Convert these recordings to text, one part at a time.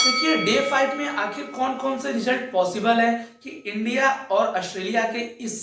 देखिए डे 5 में आखिर कौन कौन से रिजल्ट पॉसिबल है कि इंडिया और ऑस्ट्रेलिया के इस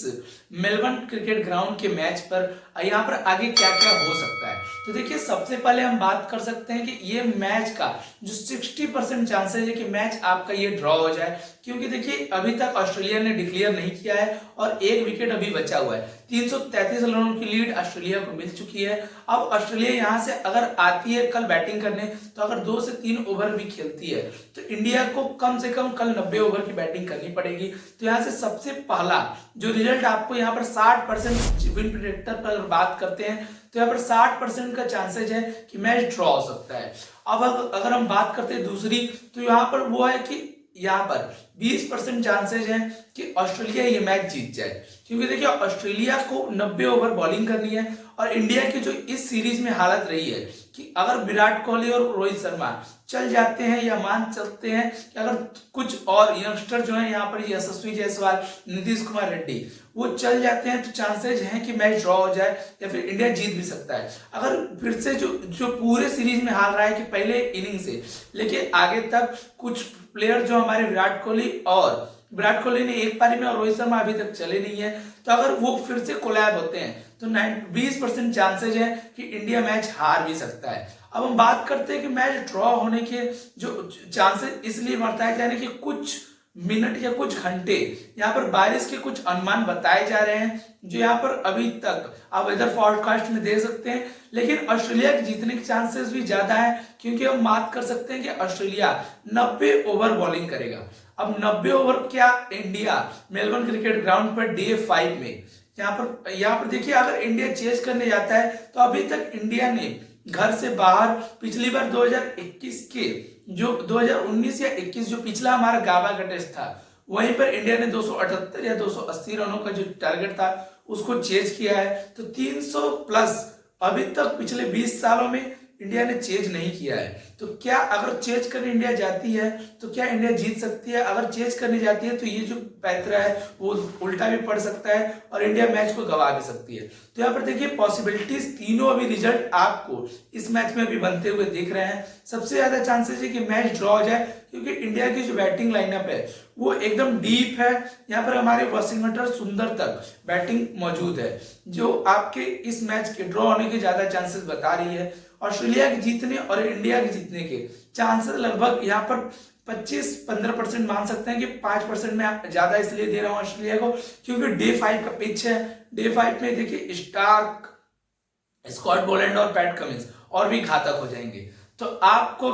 मेलबर्न क्रिकेट ग्राउंड के मैच पर यहाँ पर आगे क्या क्या हो सकता है। तो देखिए सबसे पहले हम बात कर सकते हैं कि ये मैच का जो 60% चांसेस है कि मैच आपका ये ड्रॉ हो जाए, क्योंकि देखिए अभी तक ऑस्ट्रेलिया ने डिक्लेयर नहीं किया है और एक विकेट अभी बचा हुआ है। 333 रनों की लीड ऑस्ट्रेलिया को मिल चुकी है। अब ऑस्ट्रेलिया यहां से अगर आती है कल बैटिंग करने, तो अगर 2 से 3 ओवर भी खेलती है तो इंडिया को कम से कम कल 90 ओवर की बैटिंग करनी पड़ेगी। तो यहाँ से सबसे पहला जो रिजल्ट आपको यहाँ पर 60% विन प्रेडिक्टर पर बात करते हैं तो यहाँ पर 60% का चांसेज है कि मैच ड्रॉ हो सकता है। अब अगर हम बात करते हैं दूसरी, तो यहाँ पर वो है कि यहाँ पर 20% चांसेज हैं कि ऑस्ट्रेलिया ये मैच जीत जाए, क्योंकि देखिए ऑस्ट्रेलिया को 90 ओवर बॉलिंग करनी है और इंडिया की जो इस सीरीज में हालत रही है कि अगर विराट कोहली और रोहित शर्मा चल जाते हैं या मान चलते हैं कि अगर कुछ और यंगस्टर जो है यहाँ पर यशस्वी जायसवाल, नीतीश कुमार रेड्डी वो चल जाते हैं तो चांसेज हैं कि मैच ड्रॉ हो जाए या फिर इंडिया जीत भी सकता है। अगर फिर से जो पूरे सीरीज में हाल रहा है कि पहले इनिंग से लेके आगे तक कुछ प्लेयर जो हमारे विराट कोहली ने एक पारी में और रोहित शर्मा अभी तक चले नहीं है, तो अगर वो फिर से कोलैब होते हैं तो 20% चांसेज है कि इंडिया मैच हार भी सकता है। अब हम बात करते हैं कि मैच ड्रॉ होने के जो चांसेस इसलिए बढ़ता है, यानी कि कुछ मिनट या कुछ घंटे यहाँ पर बारिश के कुछ अनुमान बताए जा रहे हैं जो यहाँ पर अभी तक आप वेदर फॉरकास्ट में देख सकते हैं। लेकिन ऑस्ट्रेलिया के जीतने के चांसेस भी ज्यादा है, क्योंकि हम बात कर सकते हैं कि ऑस्ट्रेलिया 90 ओवर बॉलिंग करेगा। अब 90 ओवर क्या India Melbourne cricket ground per day 5 में यहाँ पर देखिए अगर इंडिया चेस करने जाता है तो अभी तक इंडिया ने घर से बाहर पिछली बार 2021 के जो 2019 या 21 जो पिछला हमारा गाबा का टेस्ट था वहीं पर इंडिया ने 278 या 280 रनों का जो टारगेट था उसको चेज किया है। तो 300 प्लस अभी तक पिछले 20 सालों में इंडिया ने चेज नहीं किया है। तो क्या अगर चेज करने इंडिया जाती है तो क्या इंडिया जीत सकती है? अगर चेज करने जाती है तो ये जो पैतरा है वो उल्टा भी पड़ सकता है और इंडिया मैच को गवा भी सकती है। तो यहाँ पर देखिए पॉसिबिलिटीज तीनों अभी रिजल्ट आपको इस मैच में अभी बनते हुए दिख रहे हैं। सबसे ज्यादा चांसेस है कि मैच ड्रॉ हो जाए, क्योंकि इंडिया की जो बैटिंग लाइनअप है वो एकदम डीप है। यहाँ पर हमारे वॉशिंगटन सुंदर तक बैटिंग मौजूद है जो आपके इस मैच के ड्रॉ होने के ज्यादा चांसेस बता रही है। ऑस्ट्रेलिया के जीतने और इंडिया के जीतने के चांसेस लगभग यहाँ पर 25-15% मान सकते हैं कि 5% में ज्यादा इसलिए दे रहा हूं ऑस्ट्रेलिया को, क्योंकि डे 5 का पिच है। डे 5 में देखिए स्टार्क, स्कॉट बोलैंड और पैट कमिंस और भी घातक हो जाएंगे। तो आपको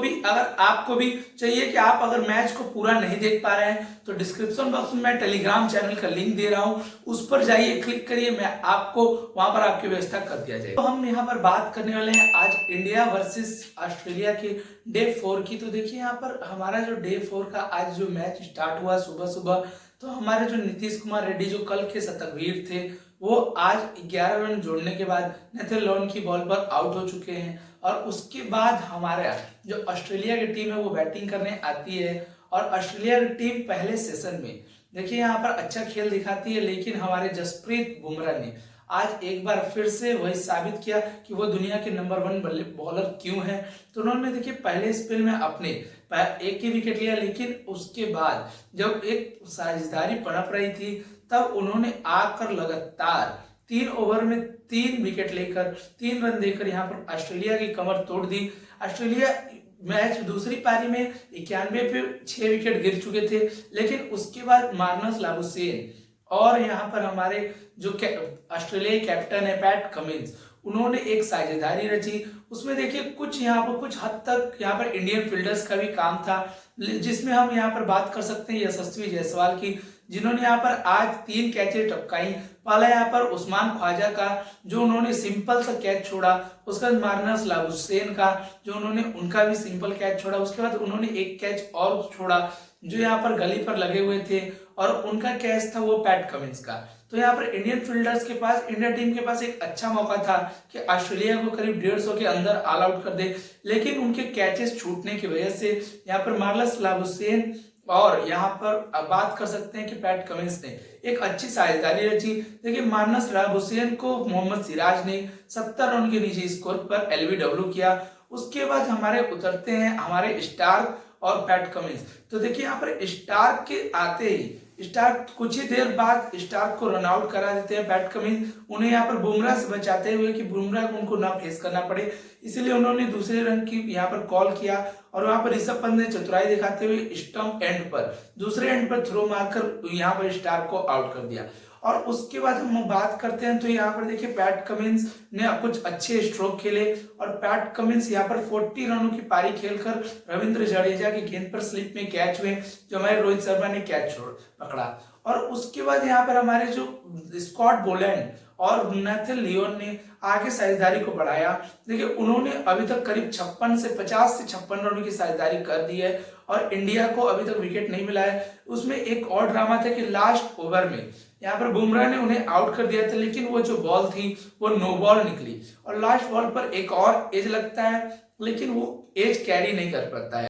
भी चाहिए कि आप अगर मैच को पूरा नहीं देख पा रहे हैं तो डिस्क्रिप्शन बॉक्स में मैं टेलीग्राम चैनल का लिंक दे रहा हूं, उस पर जाइए, क्लिक करिए, मैं आपको वहां पर आपकी व्यवस्था कर दिया जाएगा। तो हम यहाँ पर बात करने वाले हैं आज इंडिया वर्सेस ऑस्ट्रेलिया के डे 4 की। तो देखिए यहाँ पर हमारा जो डे 4 का आज जो मैच स्टार्ट हुआ सुबह, तो हमारे जो नीतीश कुमार रेड्डी जो कल के शतकवीर थे वो आज 11 रन जोड़ने के बाद नेथन लॉन की बॉल पर आउट हो चुके हैं। और उसके बाद हमारा जो ऑस्ट्रेलिया की टीम है वो बैटिंग करने आती है और ऑस्ट्रेलिया की टीम पहले सेशन में देखिए यहाँ पर अच्छा खेल दिखाती है, लेकिन हमारे जसप्रीत बुमराह ने आज एक बार फिर से वही साबित किया कि वो दुनिया के नंबर 1 बॉलर क्यों है। तो उन्होंने देखिए पहले स्पेल में अपने एक ही विकेट लिया, लेकिन उसके बाद जब एक साझेदारी पनप रही थी तब उन्होंने आकर लगातार 3 ओवर में 3 विकेट लेकर 3 रन देकर यहाँ पर ऑस्ट्रेलिया की कमर तोड़ दी। ऑस्ट्रेलिया मैच दूसरी पारी में 91 पे 6 विकेट गिर चुके थे, लेकिन उसके बाद मार्नस लाबुशेन और यहाँ पर हमारे जो ऑस्ट्रेलियाई कैप्टन है पैट कमिंस, उन्होंने एक साझेदारी रची। उसमें देखिए कुछ हद तक यहाँ पर इंडियन फील्डर्स का भी काम था, जिसमें हम यहाँ पर बात कर सकते हैं यशस्वी जायसवाल की, जिन्होंने यहाँ पर आज 3 कैचे टपकाई। पहला यहाँ पर उस्मान ख्वाजा का जो उन्होंने सिंपल सा कैच छोड़ा, उसके बाद मार्नस लाबुशेन का जो उन्होंने उनका भी सिंपल कैच छोड़ा, उसके बाद उन्होंने एक कैच और छोड़ा जो यहाँ पर गली पर लगे हुए थे और उनका कैच था वो पैट कमिंस का। तो यहाँ पर इंडियन फील्डर्स के पास, इंडिया टीम के पास एक अच्छा मौका था कि ऑस्ट्रेलिया को करीब 150 के अंदर ऑल आउट कर दे, लेकिन उनके कैचेस छूटने की वजह से यहाँ पर मार्नस लाबुशेन और यहाँ पर बात कर सकते हैं कि पैट कमिंस ने एक अच्छी साझेदारी रची। देखिए मार्नस लाबुशेन को मोहम्मद सिराज ने 70 रन के नीचे स्कोर पर एलबीडब्ल्यू किया। उसके बाद हमारे उतरते हैं हमारे स्टार्क और पैट कमिंस। तो देखिए यहाँ पर स्टार्क के आते ही स्टार्क कुछ ही देर बाद स्टार्क को रन आउट करा देते हैं पैट कमिंस, उन्हें यहाँ पर बुमराह से बचाते हुए कि बुमराह को उनको ना फेस करना पड़े, इसलिए उन्होंने दूसरे रन की यहाँ पर कॉल किया और वहां पर ऋषभ पंत ने चतुराई दिखाते हुए स्टंप एंड पर दूसरे एंड पर थ्रो मारकर यहाँ पर स्टार्क को आउट कर दिया। और उसके बाद हम बात करते हैं तो यहाँ पर देखिए पैट कमिंस ने कुछ अच्छे स्ट्रोक खेले और पैट कमिंस यहाँ पर 40 रनों की पारी खेलकर रविंद्र जडेजा की गेंद पर स्लिप में कैच हुए, जो हमारे रोहित शर्मा ने कैच पकड़ा। और उसके बाद यहाँ पर हमारे जो स्कॉट बोलैंड और नेथन लियोन ने आगे साझेदारी को बढ़ाया। देखिए उन्होंने अभी तक करीब 50 से 56 रनों की साझेदारी कर दी है और इंडिया को अभी तक विकेट नहीं मिला है। उसमें एक और ड्रामा था कि लास्ट ओवर में यहाँ पर बुमराह ने उन्हें आउट कर दिया था, लेकिन वो जो बॉल थी वो नो बॉल निकली और लास्ट बॉल पर एक और एज लगता है, लेकिन वो एज कैरी नहीं कर पाता है।